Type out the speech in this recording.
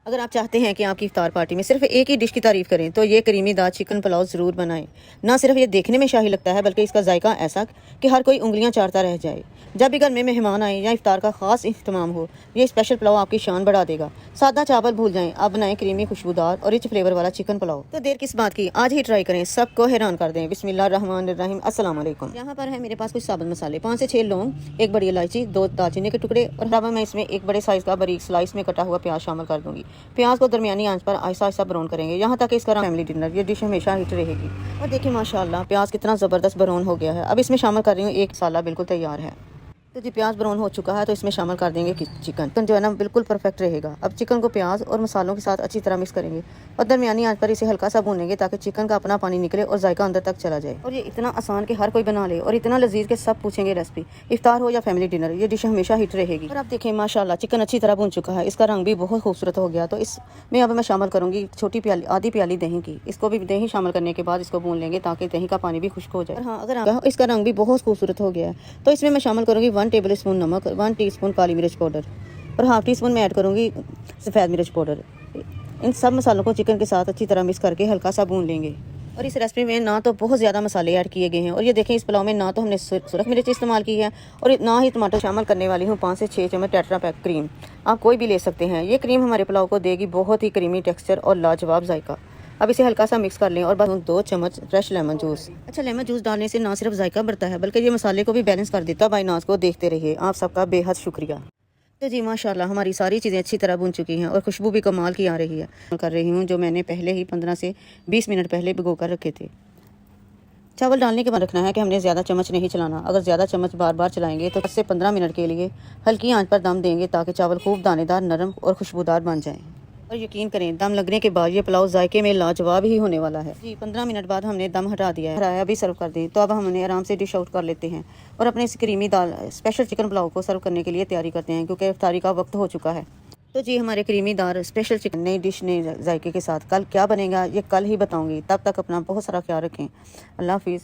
अगर आप चाहते हैं कि आपकी इफ्तार पार्टी में सिर्फ एक ही डिश की तारीफ करें तो ये करीमी दार चिकन पुलाव ज़रूर बनाएं। ना सिर्फ ये देखने में शाही लगता है बल्कि इसका जायका ऐसा कि हर कोई उंगलियां चाटता रह जाए। जब भी घर में मेहमान आए या इफ्तार का खास इख्तिमाम हो, ये स्पेशल पुलाव आपकी शान बढ़ा देगा। सादा चावल भूल जाएं, आप बनाएं क्रीमी खुशबूदार और रिच फ्लेवर वाला चिकन पुलाव। तो देर किस बात की, आज ही ट्राई करें, सबको हैरान कर दें। बिस्मिल्लाहिर्रहमानिर्रहीम। अस्सलाम वालेकुम। यहाँ पर है मेरे पास कुछ साबुत मसाले, 5 से 6 लौंग, 1 बड़ी इलायची, 2 दालचीनी के टुकड़े और अब मैं इसमें 1 बड़े साइज का बारीक स्लाइस में कटा हुआ प्याज शामिल कर दूंगी। प्याज को दरमियानी आंच पर आहिस्ता आहिस्ता ब्राउन करेंगे यहाँ तक इसका फैमिली डिनर ये डिश हमेशा हिट रहेगी। और देखिए माशाल्लाह प्याज कितना ज़बरदस्त ब्राउन हो गया है। अब इसमें शामिल कर रही हूँ 1 मसाला, बिल्कुल तैयार है। तो जी प्याज ब्राउन हो चुका है तो इसमें शामिल कर देंगे चिकन जो है ना बिल्कुल परफेक्ट रहेगा। अब चिकन को प्याज और मसालों के साथ अच्छी तरह मिक्स करेंगे और दरमियानी आंच पर इसे हल्का सा भूनेंगे ताकि चिकन का अपना पानी निकले और जायका अंदर तक चला जाए। और ये इतना आसान कि हर कोई बना ले और इतना लजीज के सब पूछेंगे रेसिपी। इफ्तार हो या फैमिली डिनर, ये डिश हमेशा हिट रहेगी। और आप देखें माशाल्लाह चिकन अच्छी तरह भून चुका है, इसका रंग भी बहुत खूबसूरत हो गया। तो इसमें अब मैं शामिल करूँगी छोटी प्याली, आधी प्याली दही की। इसको भी दही शामिल करने के बाद इसको भून लेंगे ताकि दही का पानी भी खुश्क हो जाए। हाँ, अगर इसका रंग भी बहुत खूबसूरत हो गया है तो इसमें मैं शामिल करूँगी 1 टेबल स्पून नमक, 1 टीस्पून काली मिर्च पाउडर और हाफ टी स्पून मैं ऐड करूँगी सफ़ेद मिर्च पाउडर। इन सब मसालों को चिकन के साथ अच्छी तरह मिक्स करके हल्का सा भून लेंगे। और इस रेसिपी में ना तो बहुत ज़्यादा मसाले ऐड किए गए हैं। और ये देखें इस पुलाव में ना तो हमने सुरख मिर्च इस्तेमाल की है और ना ही टमाटर। शामिल करने वाली हूँ 5 से 6 चम्मच टेट्रा पैक क्रीम। आप कोई भी ले सकते हैं। ये क्रीम हमारे पुलाव को देगी बहुत ही क्रीमी टेक्सचर और लाजवाब जायका। अब इसे हल्का सा मिक्स कर लें और बस 2 चम्मच फ्रेश लेमन जूस। अच्छा, लेमन जूस डालने से ना सिर्फ जायका बढ़ता है बल्कि ये मसाले को भी बैलेंस कर देता है। भाई नाज को देखते रहिए। आप सबका बेहद शुक्रिया। तो जी माशाल्लाह हमारी सारी चीज़ें अच्छी तरह भून चुकी हैं और खुशबू भी कमाल की आ रही है। कर रही हूँ जो मैंने पहले ही 15 से 20 मिनट पहले भिगो कर रखे थे। चावल डालने के बाद रखना है कि हमने ज़्यादा चम्मच नहीं चलाना। अगर ज़्यादा चम्मच बार बार चलाएंगे तो 10 से 15 मिनट के लिए हल्की आंच पर दम देंगे ताकि चावल खूब दानेदार, नरम और खुशबूदार बन जाएं। और यकीन करें दम लगने के बाद ये पुलाव जायके में लाजवाब ही होने वाला है। जी 15 मिनट बाद हमने दम हटा दिया है, अभी सर्व कर दें। तो अब हमने आराम से डिश आउट कर लेते हैं और अपने इस क्रीमी दाल स्पेशल चिकन पुलाव को सर्व करने के लिए तैयारी करते हैं क्योंकि इफ्तारी का वक्त हो चुका है। तो जी हमारे क्रीमी दार स्पेशल चिकन नई डिश नए जायके के साथ कल क्या बनेगा ये कल ही बताऊंगी। तब तक अपना बहुत सारा ख्याल रखें। अल्लाह हाफिज़।